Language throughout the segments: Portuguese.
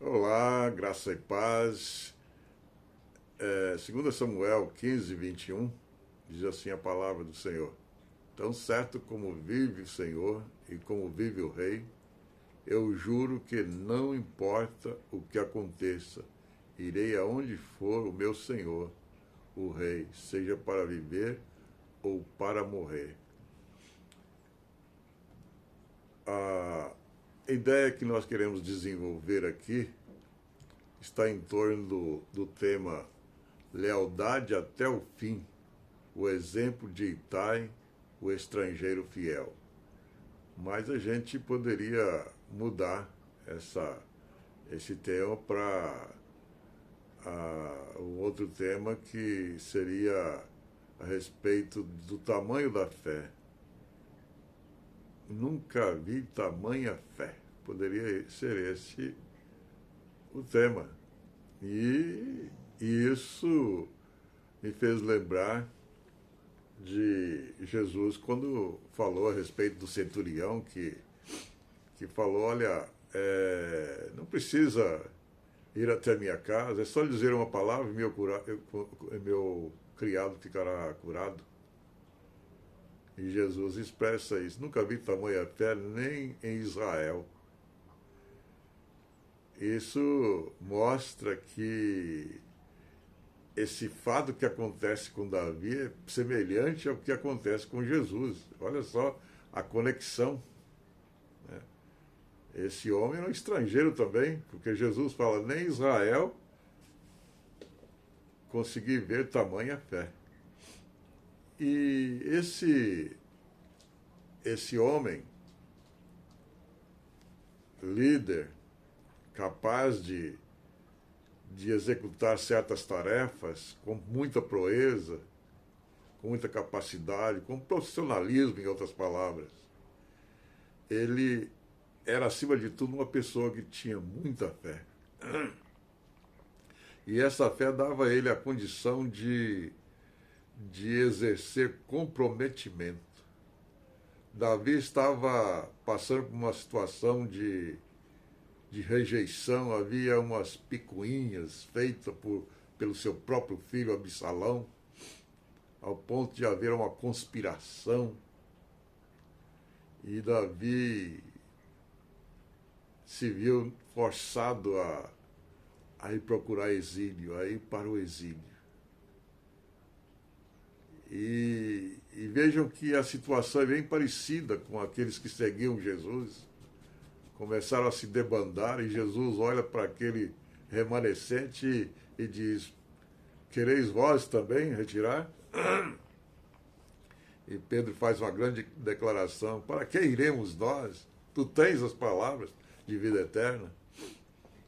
Olá, graça e paz. 2 Samuel 15, 21, diz assim a palavra do Senhor. Tão certo como vive o Senhor e como vive o Rei, eu juro que não importa o que aconteça, irei aonde for o meu Senhor, o Rei, seja para viver ou para morrer. A ideia que nós queremos desenvolver aqui está em torno do tema lealdade até o fim, o exemplo de Itai, o estrangeiro fiel. Mas a gente poderia mudar esse tema para um outro tema que seria a respeito do tamanho da fé. Nunca vi tamanha fé. Poderia ser esse o tema. E isso me fez lembrar de Jesus quando falou a respeito do centurião que falou, olha, não precisa ir até a minha casa, é só dizer uma palavra e meu criado ficará curado. E Jesus expressa isso. Nunca vi tamanha fé nem em Israel. Isso mostra que esse fato que acontece com Davi é semelhante ao que acontece com Jesus. Olha só a conexão. Né? Esse homem é um estrangeiro também, porque Jesus fala, nem Israel consegui ver tamanha fé. E esse homem, líder, capaz de executar certas tarefas com muita proeza, com muita capacidade, com profissionalismo, em outras palavras. Ele era, acima de tudo, uma pessoa que tinha muita fé. E essa fé dava a ele a condição de exercer comprometimento. Davi estava passando por uma situação de rejeição, havia umas picuinhas feitas pelo seu próprio filho Absalão, ao ponto de haver uma conspiração. E Davi se viu forçado a ir procurar exílio, a ir para o exílio. E vejam que a situação é bem parecida com aqueles que seguiam Jesus. Começaram a se debandar e Jesus olha para aquele remanescente e diz, quereis vós também retirar? E Pedro faz uma grande declaração, para que iremos nós? Tu tens as palavras de vida eterna.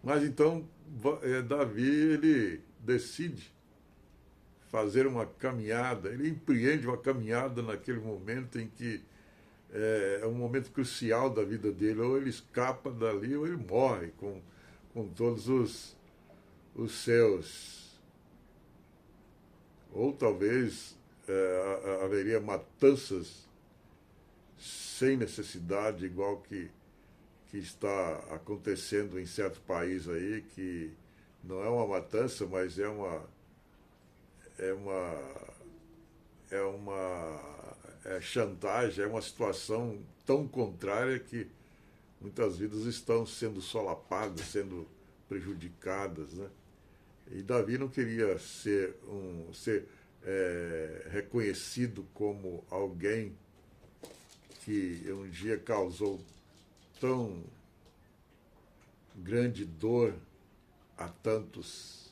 Mas então Davi, ele decide fazer uma caminhada, ele empreende uma caminhada naquele momento em que é um momento crucial da vida dele, ou ele escapa dali ou ele morre com todos os seus. Ou talvez haveria matanças sem necessidade, igual que está acontecendo em certo país aí, que não é uma matança, mas é chantagem, é uma situação tão contrária que muitas vidas estão sendo solapadas, sendo prejudicadas, né? E Davi não queria ser reconhecido como alguém que um dia causou tão grande dor a tantos.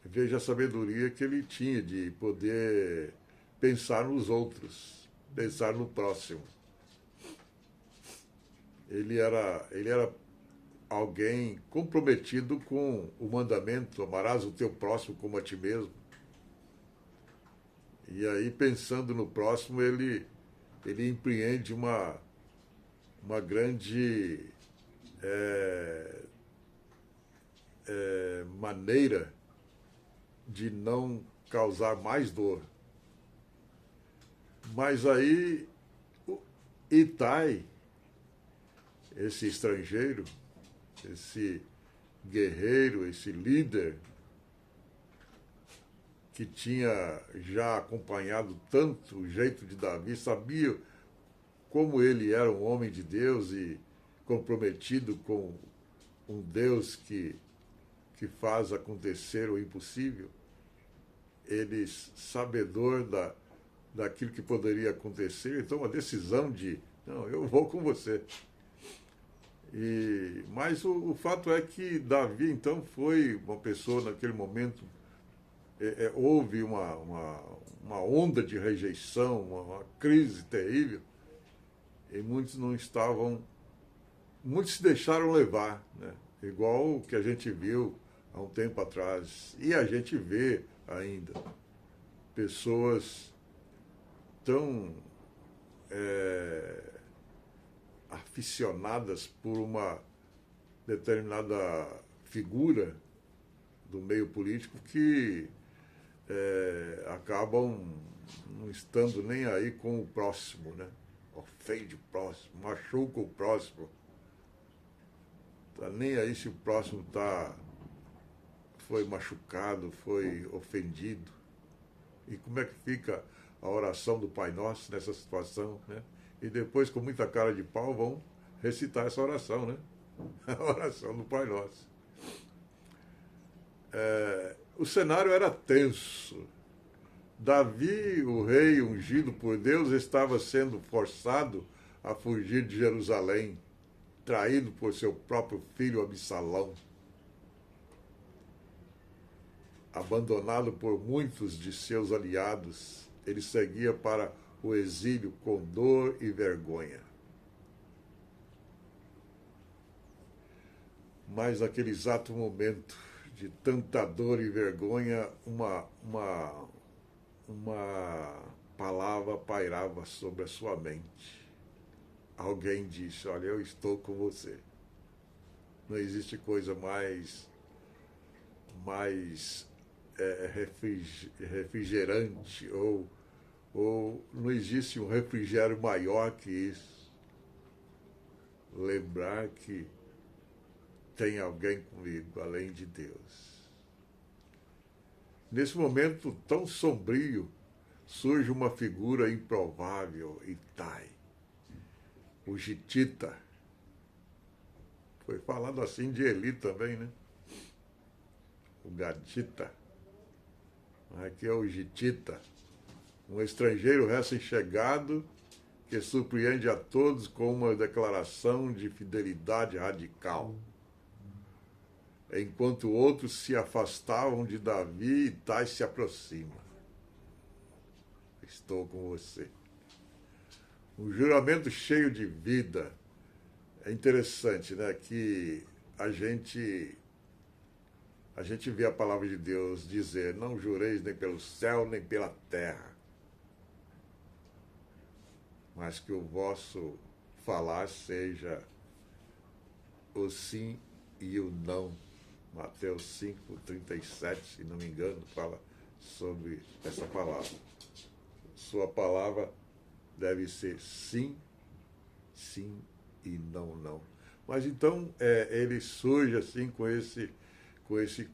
Veja a sabedoria que ele tinha de poder pensar nos outros, pensar no próximo. Ele era alguém comprometido com o mandamento, amarás o teu próximo como a ti mesmo. E aí, pensando no próximo, ele empreende uma grande maneira de não causar mais dor. Mas aí o Itai, esse estrangeiro, esse guerreiro, esse líder que tinha já acompanhado tanto o jeito de Davi, sabia como ele era um homem de Deus e comprometido com um Deus que faz acontecer o impossível. Ele, sabedor daquilo que poderia acontecer, ele toma a decisão de, não, eu vou com você. Mas o fato é que Davi, então, foi uma pessoa, naquele momento, houve uma onda de rejeição, uma crise terrível, e muitos se deixaram levar, né? Igual o que a gente viu há um tempo atrás, e a gente vê ainda pessoas tão aficionadas por uma determinada figura do meio político que acabam não estando nem aí com o próximo, né? Ofende o próximo, machuca o próximo. Tá nem aí se o próximo foi machucado, foi ofendido. E como é que fica a oração do Pai Nosso nessa situação, né? E depois, com muita cara de pau, vão recitar essa oração, né? A oração do Pai Nosso. O cenário era tenso. Davi, o rei ungido por Deus, estava sendo forçado a fugir de Jerusalém, traído por seu próprio filho Absalão. Abandonado por muitos de seus aliados, ele seguia para o exílio com dor e vergonha. Mas naquele exato momento de tanta dor e vergonha, uma palavra pairava sobre a sua mente. Alguém disse, olha, eu estou com você. Não existe coisa mais refrigerante ou não existe um refrigério maior que isso. Lembrar que tem alguém comigo, além de Deus. Nesse momento tão sombrio, surge uma figura improvável, Itai, o Gitita. Foi falado assim de Eli também, né? O Gatita. Aqui é o Gitita, um estrangeiro recém-chegado que surpreende a todos com uma declaração de fidelidade radical. Enquanto outros se afastavam de Davi, Itai se aproxima. Estou com você. Um juramento cheio de vida. É interessante, né, que a gente vê a palavra de Deus dizer, não jureis nem pelo céu, nem pela terra, mas que o vosso falar seja o sim e o não. Mateus 5:37, se não me engano, fala sobre essa palavra. Sua palavra deve ser sim, sim e não, não. Mas então ele surge assim com esse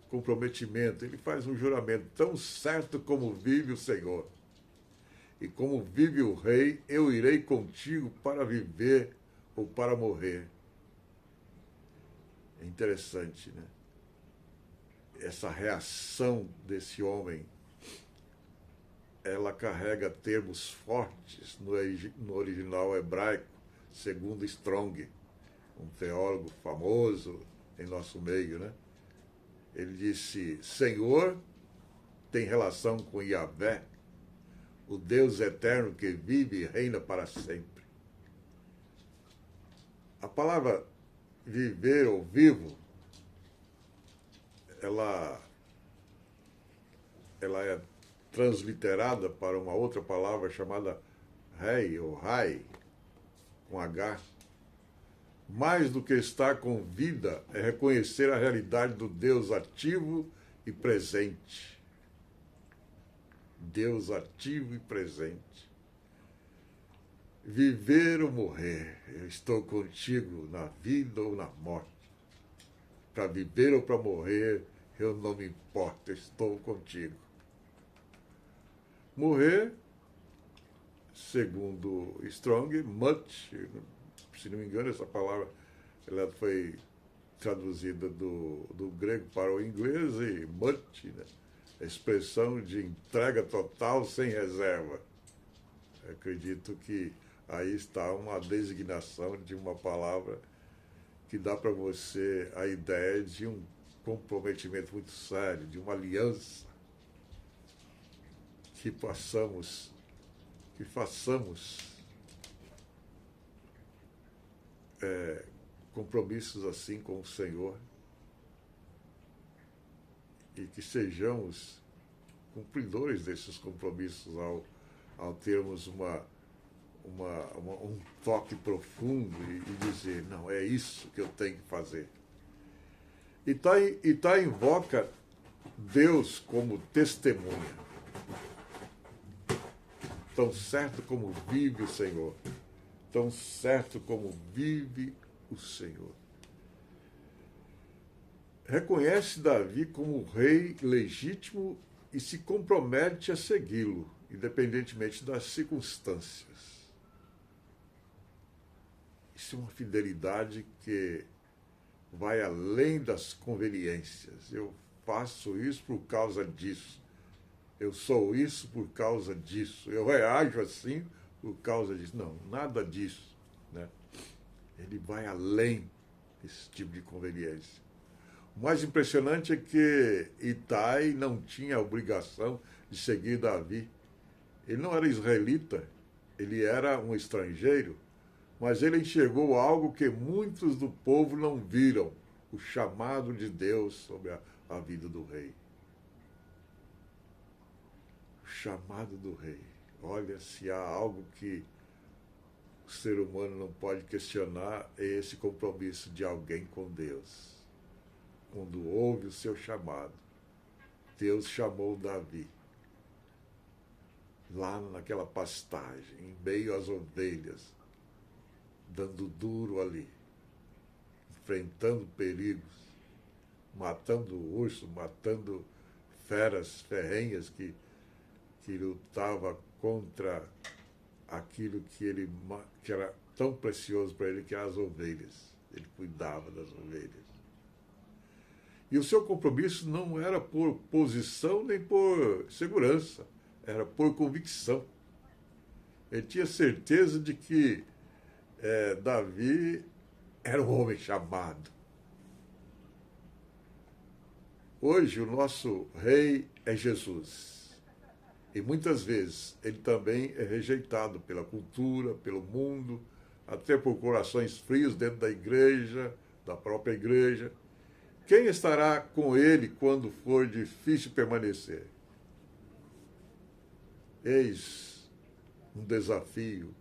comprometimento. Ele faz um juramento, tão certo como vive o Senhor e como vive o Rei, eu irei contigo para viver ou para morrer. É interessante, né? Essa reação desse homem, ela carrega termos fortes no original hebraico, segundo Strong, um teólogo famoso em nosso meio, né? Ele disse, Senhor tem relação com Yahvé, o Deus eterno que vive e reina para sempre. A palavra viver ou vivo, ela é transliterada para uma outra palavra chamada rei ou rai, com H. Mais do que estar com vida é reconhecer a realidade do Deus ativo e presente. Deus ativo e presente. Viver ou morrer, eu estou contigo na vida ou na morte. para viver ou para morrer, eu não me importo, eu estou contigo. Morrer, segundo Strong, much, se não me engano, essa palavra ela foi traduzida do grego para o inglês, e much, né? A expressão de entrega total sem reserva. Eu acredito que aí está uma designação de uma palavra que dá para você a ideia de um comprometimento muito sério, de uma aliança que façamos compromissos assim com o Senhor e que sejamos cumpridores desses compromissos ao termos um toque profundo e dizer, não, é isso que eu tenho que fazer. Itai invoca Deus como testemunha. Tão certo como vive o Senhor, tão certo como vive o Senhor. Reconhece Davi como rei legítimo e se compromete a segui-lo, independentemente das circunstâncias. Isso é uma fidelidade que vai além das conveniências. Eu faço isso por causa disso. Eu sou isso por causa disso. Eu reajo assim por causa disso. Não, nada disso, né? Ele vai além desse tipo de conveniência. O mais impressionante é que Itai não tinha a obrigação de seguir Davi. Ele não era israelita, ele era um estrangeiro, mas ele enxergou algo que muitos do povo não viram, o chamado de Deus sobre a vida do rei. O chamado do rei. Olha, se há algo que o ser humano não pode questionar, é esse compromisso de alguém com Deus. Quando ouve o seu chamado, Deus chamou Davi lá naquela pastagem, em meio às ovelhas, dando duro ali, enfrentando perigos, matando urso, matando feras ferrenhas que lutava contra aquilo que era tão precioso para ele, que eram as ovelhas. Ele cuidava das ovelhas. E o seu compromisso não era por posição nem por segurança, era por convicção. Ele tinha certeza de que Davi era um homem chamado. Hoje o nosso rei é Jesus. E muitas vezes ele também é rejeitado pela cultura, pelo mundo, até por corações frios dentro da igreja, da própria igreja. Quem estará com ele quando for difícil permanecer? Eis um desafio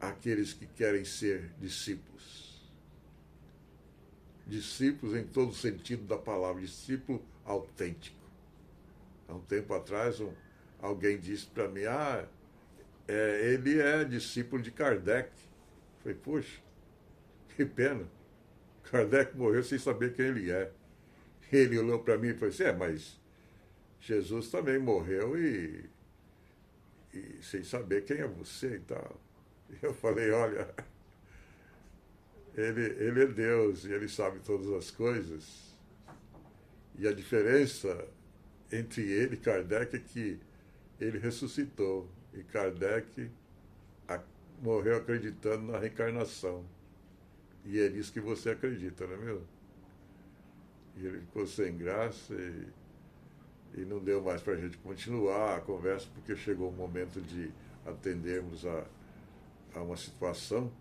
àqueles que querem ser discípulos. Discípulos em todo o sentido da palavra, discípulo autêntico. Há um tempo atrás, alguém disse para mim, ele é discípulo de Kardec. Eu falei, poxa, que pena. Kardec morreu sem saber quem ele é. Ele olhou para mim e falou assim, mas Jesus também morreu e sem saber quem é você e tal. Eu falei, olha, ele é Deus e ele sabe todas as coisas. E a diferença entre ele e Kardec é que ele ressuscitou e Kardec morreu acreditando na reencarnação. E é nisso que você acredita, não é mesmo? E ele ficou sem graça e não deu mais para a gente continuar a conversa, porque chegou o momento de atendermos a uma situação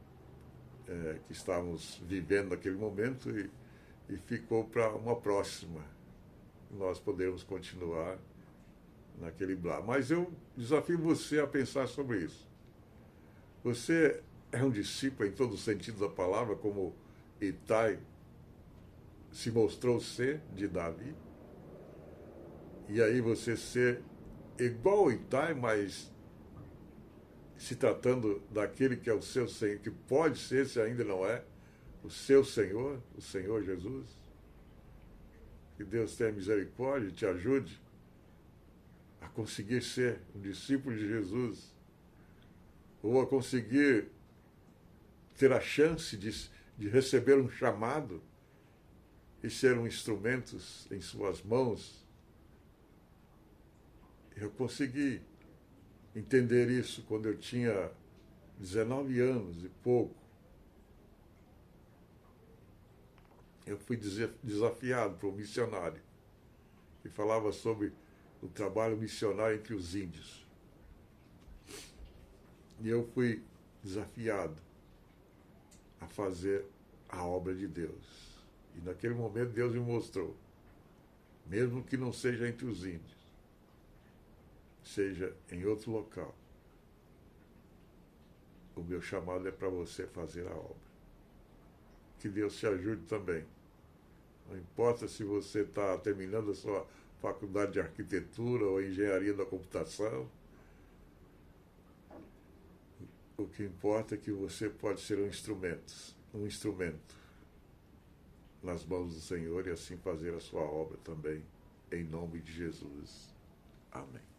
que estávamos vivendo naquele momento e ficou para uma próxima. Nós podemos continuar naquele blá. Mas eu desafio você a pensar sobre isso. Você é um discípulo em todo o sentido da palavra, como Itai se mostrou ser de Davi. E aí você ser igual a Itai, mas se tratando daquele que é o seu Senhor, que pode ser, se ainda não é, o seu Senhor, o Senhor Jesus. Que Deus tenha misericórdia e te ajude a conseguir ser um discípulo de Jesus, ou a conseguir ter a chance de receber um chamado e ser um instrumento em suas mãos. Eu consegui entender isso quando eu tinha 19 anos e pouco. Eu fui desafiado por um missionário que falava sobre o trabalho missionário entre os índios. E eu fui desafiado a fazer a obra de Deus. E naquele momento Deus me mostrou, mesmo que não seja entre os índios, seja em outro local, o meu chamado é para você fazer a obra. Que Deus te ajude também. Não importa se você está terminando a sua faculdade de arquitetura ou engenharia da computação, o que importa é que você pode ser um instrumento nas mãos do Senhor e assim fazer a sua obra também, em nome de Jesus. Amém.